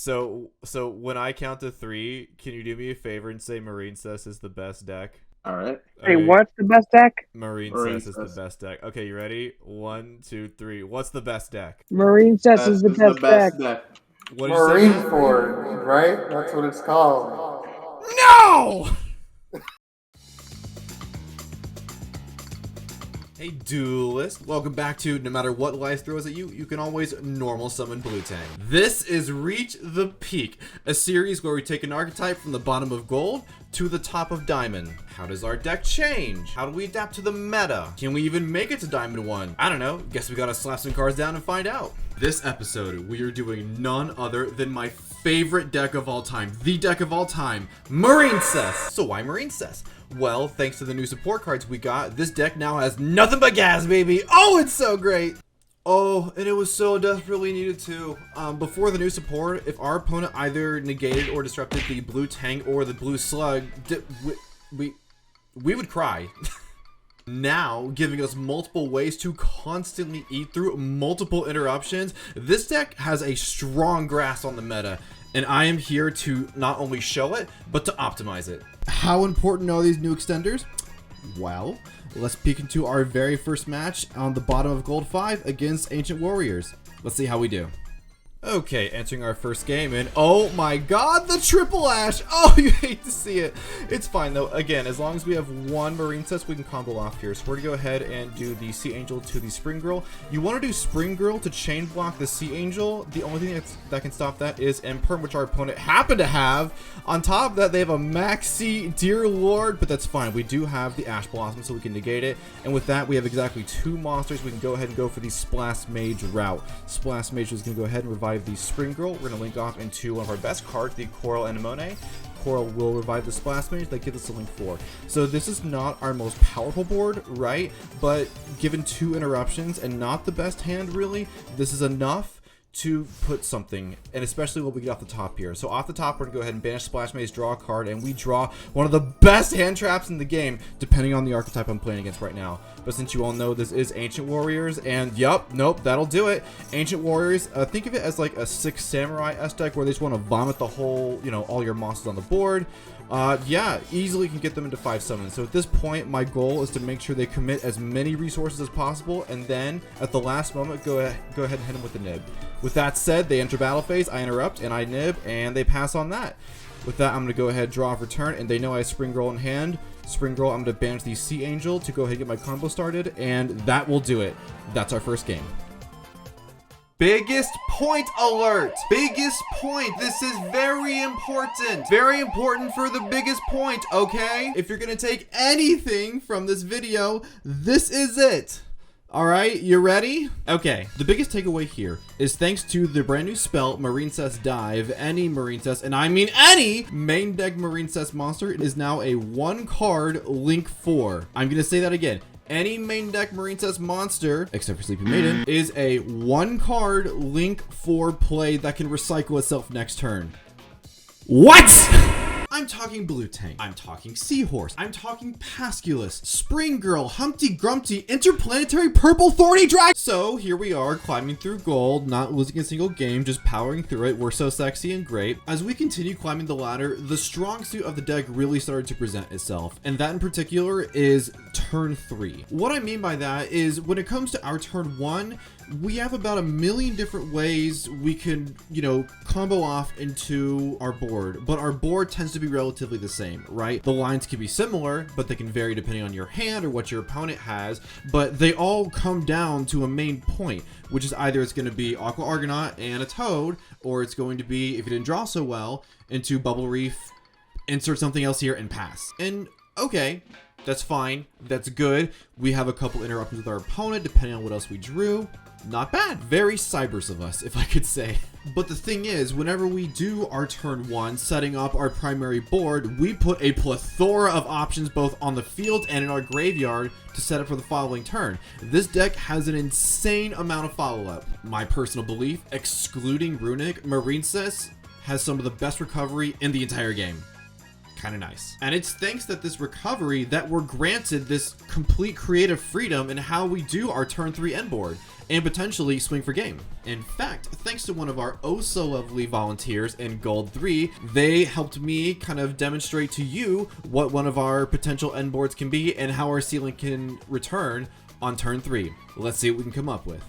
So when I count to three, can you do me a favor and say Marincess is the best deck? All right. Hey, Okay, what's the best deck? Marincess is the Marincess. best deck. Okay, you ready? One, two, three. What's the best deck? Marincess That is the is the best deck. best deck. What did you say, Marine Matt? Ford, right? That's what it's called. No! Hey duelist, welcome back to no matter what life throws at you, you can always normal summon Blue Tang. This is Reach the Peak, a series where we take an archetype from the bottom of gold to the top of diamond. How does our deck change? How do we adapt to the meta? Can we even make it to diamond 1? I don't know, guess we gotta slap some cards down and find out. This episode, we are doing none other than my favorite deck of all time, the deck of all time, Marincess. So why Marincess? Well, thanks to the new support cards we got, this deck now has nothing but gas, baby. Oh, it's so great. Oh, and it was so desperately needed too. Before the new support, if our opponent either negated or disrupted the blue tank or the blue slug, we would cry. Now, giving us multiple ways to constantly eat through multiple interruptions, this deck has a strong grasp on the meta, and I am here to not only show it, but to optimize it. How important are these new extenders? Well, let's peek into our very first match on the bottom of Gold 5 against Ancient Warriors. Let's see how we do. Okay, entering our first game, and oh my god, the triple ash! Oh, you hate to see it. It's fine though. Again, as long as we have one Marincess, we can combo off here. So we're gonna go ahead and do the Sea Angel to the Spring Girl. You want to do Spring Girl to chain block the Sea Angel. The only thing that can stop that is Imperm, which our opponent happened to have. On top of that, they have a Maxi Dear Lord, but that's fine. We do have the Ash Blossom, so we can negate it. And with that, we have exactly 2 monsters. We can go ahead and go for the Splash Mage route. Splash Mage is gonna go ahead and revive the Spring Girl. We're going to link off into one of our best cards, the Coral Anemone. Coral will revive the Splash Mage. That gives us a link 4. So this is not our most powerful board, right? But given 2 interruptions and not the best hand really, this is enough to put something, and especially what we get off the top here. So off the top, we're gonna go ahead and banish Splash Mage, draw a card, and we draw one of the best hand traps in the game, depending on the archetype I'm playing against right now. But since you all know this is Ancient Warriors, and yup, nope, that'll do it. Ancient Warriors, think of it as like a 6 Samurai S deck where they just want to vomit the whole, you know, all your monsters on the board. Yeah, easily can get them into 5 summons. So at this point, my goal is to make sure they commit as many resources as possible, and then at the last moment, go ahead and hit them with the nib. With that said, they enter battle phase, I interrupt, and I nib, and they pass on that. With that, I'm going to go ahead, draw off return, and they know I have Spring Girl in hand. Spring Girl, I'm going to banish the Sea Angel to go ahead and get my combo started, and that will do it. That's our first game. Biggest point alert! Biggest point! This is very important! Very important for the biggest point, okay? If you're gonna take anything from this video, this is it! Alright, you ready? Okay, the biggest takeaway here is thanks to the brand new spell, Marincess Dive, any Marincess, and I mean any main deck Marincess monster is now a 1-card Link 4. I'm gonna say that again. Any main deck Marincess monster, except for Sleepy Maiden, is a 1-card Link 4 play that can recycle itself next turn. What? I'm talking Blue Tank, I'm talking Seahorse, I'm talking Pasculus, Spring Girl, Humpty Grumpty, Interplanetary Purple Thorny Dragon. So here we are climbing through gold, not losing a single game, just powering through it. We're so sexy and great. As we continue climbing the ladder, the strong suit of the deck really started to present itself, and that in particular is turn 3. What I mean by that is when it comes to our turn 1, we have about 1 million different ways we can, you know, combo off into our board, but our board tends to be relatively the same, right? The lines can be similar, but they can vary depending on your hand or what your opponent has, but they all come down to a main point, which is either it's going to be Aqua Argonaut and a Toad, or it's going to be, if you didn't draw so well, into Bubble Reef, insert something else here and pass. And okay, that's fine, that's good. We have a couple interruptions with our opponent depending on what else we drew. Not bad. Very Cybers of us, if I could say. But the thing is, whenever we do our turn 1, setting up our primary board, we put a plethora of options both on the field and in our graveyard to set up for the following turn. This deck has an insane amount of follow-up. My personal belief, excluding Runic, Marincess has some of the best recovery in the entire game. kind of nice. And it's thanks to this recovery that we're granted this complete creative freedom in how we do our turn 3 end board and potentially swing for game. In fact, thanks to one of our oh so lovely volunteers in Gold 3, they helped me kind of demonstrate to you what one of our potential end boards can be and how our ceiling can return on turn 3. Let's see what we can come up with.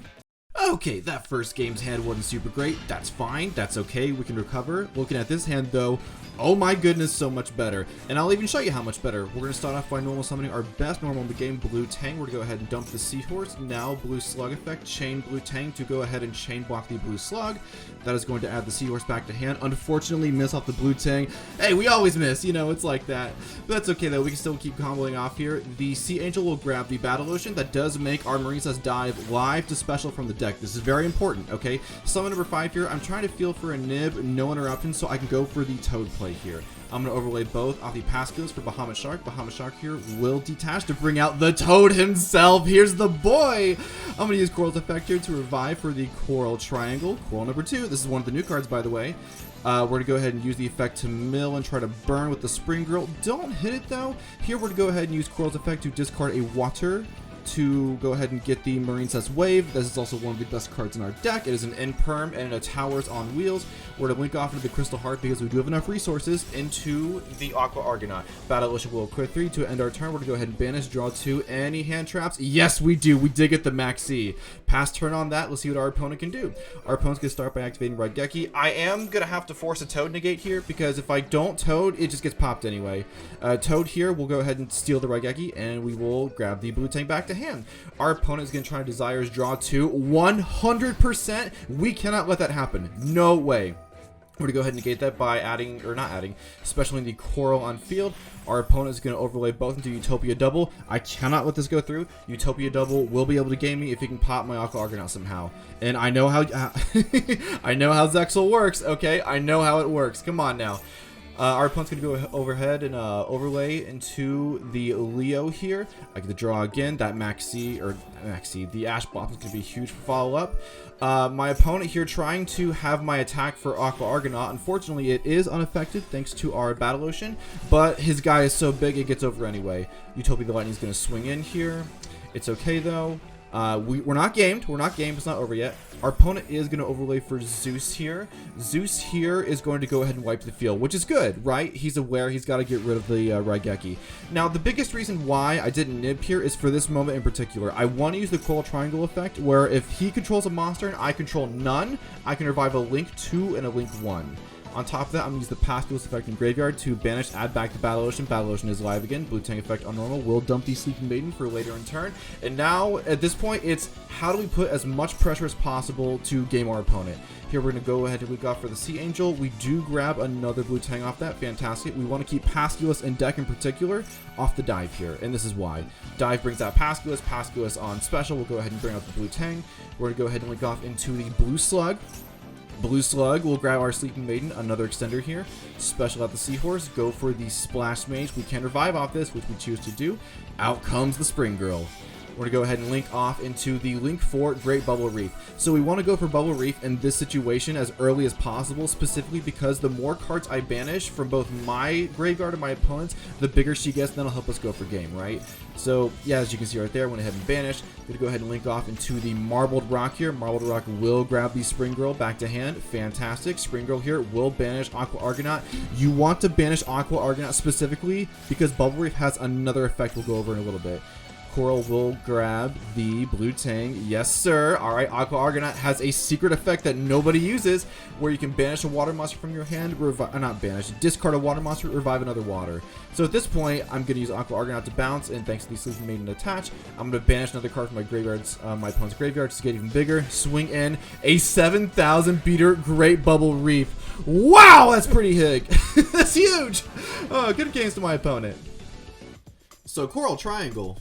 Okay, that first game's hand wasn't super great. That's fine. That's okay. We can recover. Looking at this hand, though, oh my goodness, so much better. And I'll even show you how much better. We're going to start off by normal summoning our best normal in the game, Blue Tang. We're going to go ahead and dump the Seahorse. Now, Blue Slug effect, chain Blue Tang to go ahead and chain block the Blue Slug. That is going to add the Seahorse back to hand. Unfortunately, miss off the Blue Tang. Hey, we always miss. You know, it's like that. But that's okay, though. We can still keep comboing off here. The Sea Angel will grab the Battle Ocean. That does make our Marincess dive live to special from the deck. This is very important, okay? Summon number 5 here. I'm trying to feel for a nib, no interruption, so I can go for the Toad play here. I'm going to overlay both off the Pascals for Bahamut Shark. Bahamut Shark here will detach to bring out the Toad himself. Here's the boy. I'm going to use Coral's effect here to revive for the Coral Triangle. Coral number 2. This is one of the new cards, by the way. We're going to go ahead and use the effect to mill and try to burn with the Spring Girl. Don't hit it, though. Here, we're going to go ahead and use Coral's effect to discard a water to go ahead and get the Marincess Wave. This is also one of the best cards in our deck. It is an end perm and a towers on wheels. We're to link off into the Crystal Heart because we do have enough resources into the Aqua Argonaut. Battle Ocean will equip 3 to end our turn. We're to go ahead and banish, draw 2, any hand traps. Yes, we do. We did get the Maxi. Pass turn on that. Let's see what our opponent can do. Our opponent's going to start by activating Raigeki. I am going to have to force a Toad negate here because if I don't Toad, it just gets popped anyway. Toad here, we'll go ahead and steal the Raigeki and we will grab the Blue Tank back to hand. Our opponent is going to try to Desires draw 2. 100%. We cannot let that happen. No way. We're going to go ahead and negate that by adding, or not adding, specialing the Coral on field. Our opponent is going to overlay both into Utopia Double. I cannot let this go through. Utopia Double will be able to game me if he can pop my Aqua Argonaut somehow. And I know how I know how Zexal works, okay? I know how it works. Come on now. Our opponent's going to go overhead and overlay into the Leo here. I get to draw again. That Maxi, the Ash Blossom is going to be huge for follow-up. My opponent here trying to have my attack for Aqua Argonaut. Unfortunately, it is unaffected thanks to our Battle Ocean, but his guy is so big it gets over anyway. Utopia the Lightning is going to swing in here. It's okay, though. We're not gamed. We're not gamed. It's not over yet. Our opponent is going to overlay for Zeus here. Zeus here is going to go ahead and wipe the field, which is good, right? He's aware he's got to get rid of the Raigeki. Now, the biggest reason why I didn't nib here is for this moment in particular. I want to use the Coral Triangle effect, where if he controls a monster and I control none, I can revive a Link 2 and a Link 1. On top of that, I'm going to use the Pascal's effect in Graveyard to banish, add back the Battle Ocean. Battle Ocean is live again. Blue Tang effect on normal. Will dump the Sleeping Maiden for later in turn. And now, at this point, it's how do we put as much pressure as possible to game our opponent. Here, we're going to go ahead and leak off for the Sea Angel. We do grab another Blue Tang off that. Fantastic. We want to keep Pasculus in deck in particular off the dive here. And this is why. Dive brings out Pasculus. Pasculus on special. We'll go ahead and bring out the Blue Tang. We're going to go ahead and link off into the Blue Slug. Blue Slug will grab our Sleeping Maiden, another extender here. Special out the Seahorse, go for the Splash Mage. We can revive off this, which we choose to do. Out comes the Spring Girl. We're going to go ahead and link off into the Link 4 Great Bubble Reef. So we want to go for Bubble Reef in this situation as early as possible, specifically because the more cards I banish from both my graveyard and my opponent's, the bigger she gets, and that'll help us go for game, right? So, yeah, as you can see right there, went ahead and banished. Going to go ahead and link off into the Marbled Rock here. Marbled Rock will grab the Spring Girl back to hand. Fantastic. Spring Girl here will banish Aqua Argonaut. You want to banish Aqua Argonaut specifically because Bubble Reef has another effect we'll go over in a little bit. Coral will grab the Blue Tang. Yes, sir. All right, Aqua Argonaut has a secret effect that nobody uses where you can banish a water monster from your hand, not banish, discard a water monster, revive another water. So at this point, I'm going to use Aqua Argonaut to bounce, and thanks to the Sleeping Maiden attach, I'm going to banish another card from my graveyards, my opponent's graveyard to get even bigger. Swing in a 7,000 beater Great Bubble Reef. Wow, that's pretty big. That's huge. Oh, good games to my opponent. So Coral Triangle.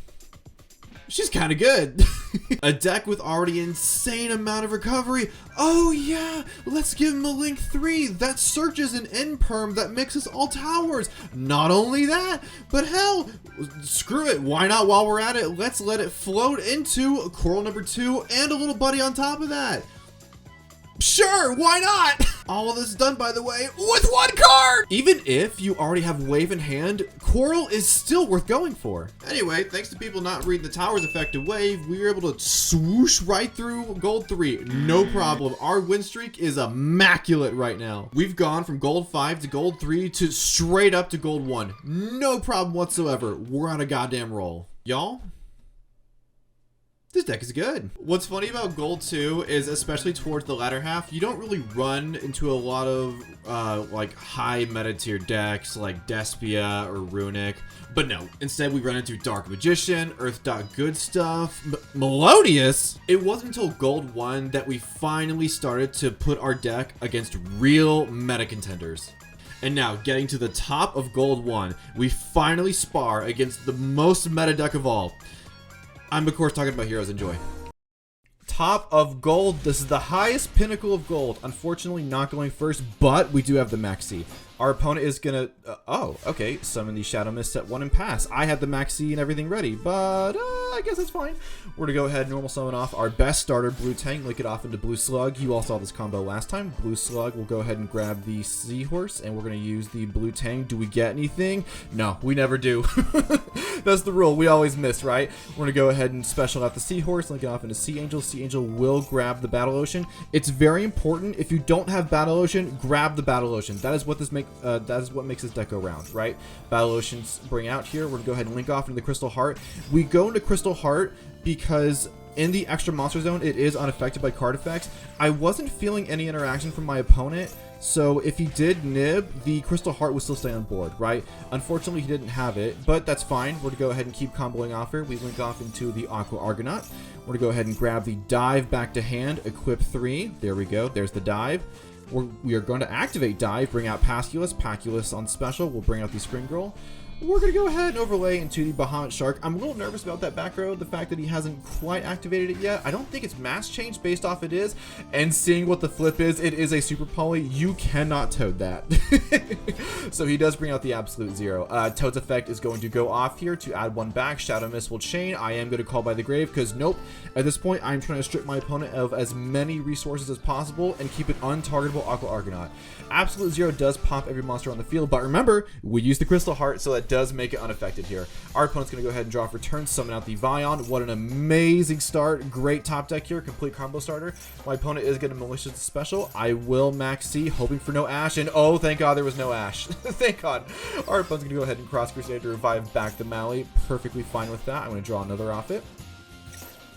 She's kind of good. A deck with already insane amount of recovery. Oh yeah, let's give him a Link 3 that searches an end perm that mixes all towers. Not only that, but hell, screw it. Why not while we're at it? Let's let it float into Coral number 2 and a little buddy on top of that. Sure, why not? All of this done, by the way, with one card! Even if you already have Wave in hand, Coral is still worth going for. Anyway, thanks to people not reading the Tower's effective Wave, we were able to swoosh right through Gold 3. No problem. Our win streak is immaculate right now. We've gone from Gold 5 to Gold 3 to straight up to Gold 1. No problem whatsoever. We're on a goddamn roll. Y'all? This deck is good. What's funny about Gold 2 is, especially towards the latter half, you don't really run into a lot of like high meta tier decks like Despia or Runic. But no, instead we run into Dark Magician, Good Stuff, Melodious. It wasn't until Gold 1 that we finally started to put our deck against real meta contenders. And now, getting to the top of Gold 1, we finally spar against the most meta deck of all. I'm, of course, talking about Heroes. Enjoy. Top of Gold. This is the highest pinnacle of Gold. Unfortunately, not going first, but we do have the Maxi. Our opponent is gonna... oh, okay. Summon the Shadow Mist at 1 and pass. I had the Maxi and everything ready, but I guess that's fine. We're gonna go ahead and normal summon off our best starter, Blue Tank, link it off into Blue Slug. You all saw this combo last time. Blue Slug, we'll go ahead and grab the Seahorse, and we're gonna use the Blue Tank. Do we get anything? No, we never do. That's the rule. We always miss, right? We're gonna go ahead and special out the Seahorse, link it off into Sea Angel. Sea Angel will grab the Battle Ocean. It's very important. If you don't have Battle Ocean, grab the Battle Ocean. That is what makes this deck go round, right? Battle Oceans bring out here. We're gonna go ahead and link off into the Crystal Heart. We go into Crystal Heart because in the extra monster zone, it is unaffected by card effects. I wasn't feeling any interaction from my opponent, so if he did nib, the Crystal Heart would still stay on board, right? Unfortunately, he didn't have it, but that's fine. We're gonna go ahead and keep comboing off here. We link off into the Aqua Argonaut. We're gonna go ahead and grab the Dive back to hand, equip 3. There we go, there's the Dive. We are going to activate Dive, bring out Pasculus. Pasculus on special, we'll bring out the Spring Girl. We're going to go ahead and overlay into the Bahamut Shark. I'm a little nervous about that back row, the fact that he hasn't quite activated it yet. I don't think it's mass change based off it is, and seeing what the flip is, it is a Super Poly. You cannot Toad that. So he does bring out the Absolute Zero. Toad's effect is going to go off here to add 1 back. Shadow Mist will chain. I am going to call by the grave because nope. At this point, I'm trying to strip my opponent of as many resources as possible and keep it untargetable Aqua Argonaut. Absolute Zero does pop every monster on the field, but remember, we use the Crystal Heart, so that does make it unaffected here. Our opponent's going to go ahead and draw for turn, summon out the Vion. What an amazing start. Great top deck here, complete combo starter. My opponent is getting Malicious Special. I will Max C, hoping for no Ash, and oh, thank God there was no Ash. Thank God. Our opponent's going to go ahead and Cross Crusade to revive back the Mally. Perfectly fine with that. I'm going to draw another off it.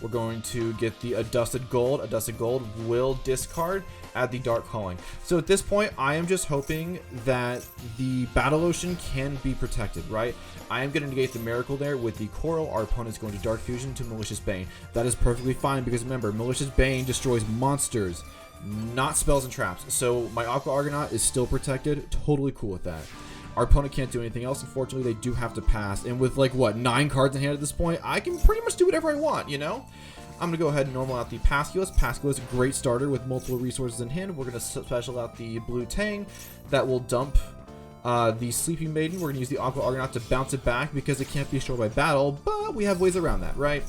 We're going to get the Adusted Gold. Adusted Gold will discard, add the Dark Calling. So at this point, I am just hoping that the Battle Ocean can be protected, right? I am going to negate the Miracle there with the Coral. Our opponent's going to Dark Fusion to Malicious Bane. That is perfectly fine because remember, Malicious Bane destroys monsters, not spells and traps. So my Aqua Argonaut is still protected. Totally cool with that. Our opponent can't do anything else. Unfortunately, they do have to pass. And with like, what, 9 cards in hand at this point, I can pretty much do whatever I want, you know? I'm going to go ahead and normal out the Pasculus. Pasculus, a great starter with multiple resources in hand. We're going to special out the Blue Tang. That will dump the Sleeping Maiden. We're going to use the Aqua Argonaut to bounce it back because it can't be destroyed by battle, but we have ways around that, right?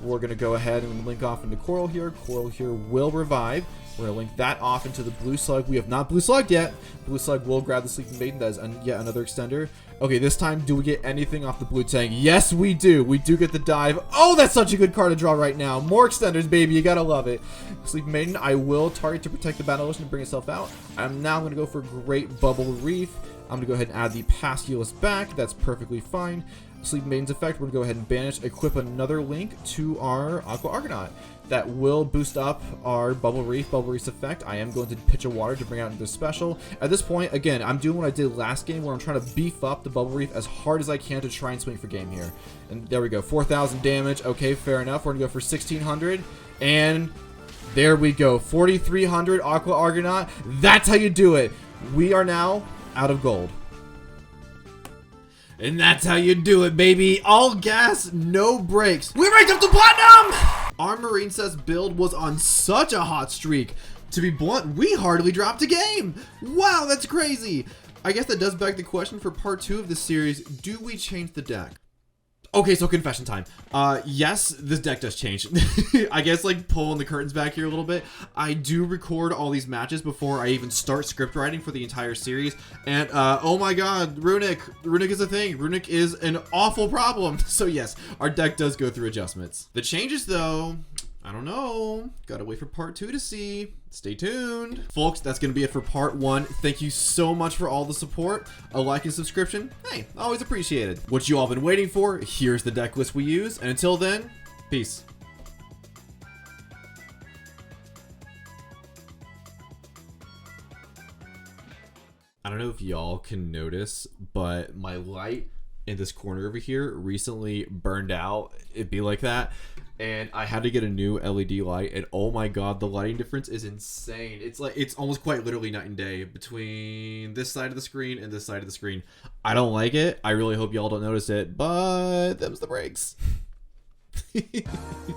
We're going to go ahead and link off into Coral here. Coral here will revive. We're going to link that off into the Blue Slug. We have not Blue Slugged yet. Blue Slug will grab the Sleeping Maiden. That is yet another extender. Okay, this time, do we get anything off the Blue Tang? Yes, we do. We do get the Dive. Oh, that's such a good card to draw right now. More extenders, baby. You gotta love it. Sleeping Maiden, I will target to protect the Battle Ocean and bring itself out. I'm now going to go for Great Bubble Reef. I'm going to go ahead and add the Pasculus back. That's perfectly fine. Sleeping Maiden's effect, we're going to go ahead and banish, equip another link to our Aqua Argonaut. That will boost up our Bubble Reef's effect. I am going to pitch a water to bring out into special. At this point, again, I'm doing what I did last game where I'm trying to beef up the Bubble Reef as hard as I can to try and swing for game here. And there we go, 4,000 damage. Okay, fair enough. We're going to go for 1,600. And there we go, 4,300 Aqua Argonaut. That's how you do it. We are now out of gold. And that's how you do it, baby. All gas, no brakes. We ranked up to platinum! Our Marincess build was on such a hot streak. To be blunt, we hardly dropped a game. Wow, that's crazy. I guess that does beg the question for part 2 of this series. Do we change the deck? Okay, so confession time. Yes, this deck does change. I guess like pulling the curtains back here a little bit. I do record all these matches before I even start script writing for the entire series. And oh my god, Runic is a thing. Runic is an awful problem. So yes, our deck does go through adjustments. The changes though, I don't know. Gotta wait for part 2 to see. Stay tuned. Folks, that's gonna be it for part 1. Thank you so much for all the support. A like and subscription, hey, always appreciated. What you all been waiting for, here's the deck list we use. And until then, peace. I don't know if y'all can notice, but my light in this corner over here recently burned out. It'd be like that. And I had to get a new LED light, and oh my god, the lighting difference is insane. It's like, it's almost quite literally night and day between this side of the screen and this side of the screen. I don't like it. I really hope y'all don't notice it, but them's the breaks.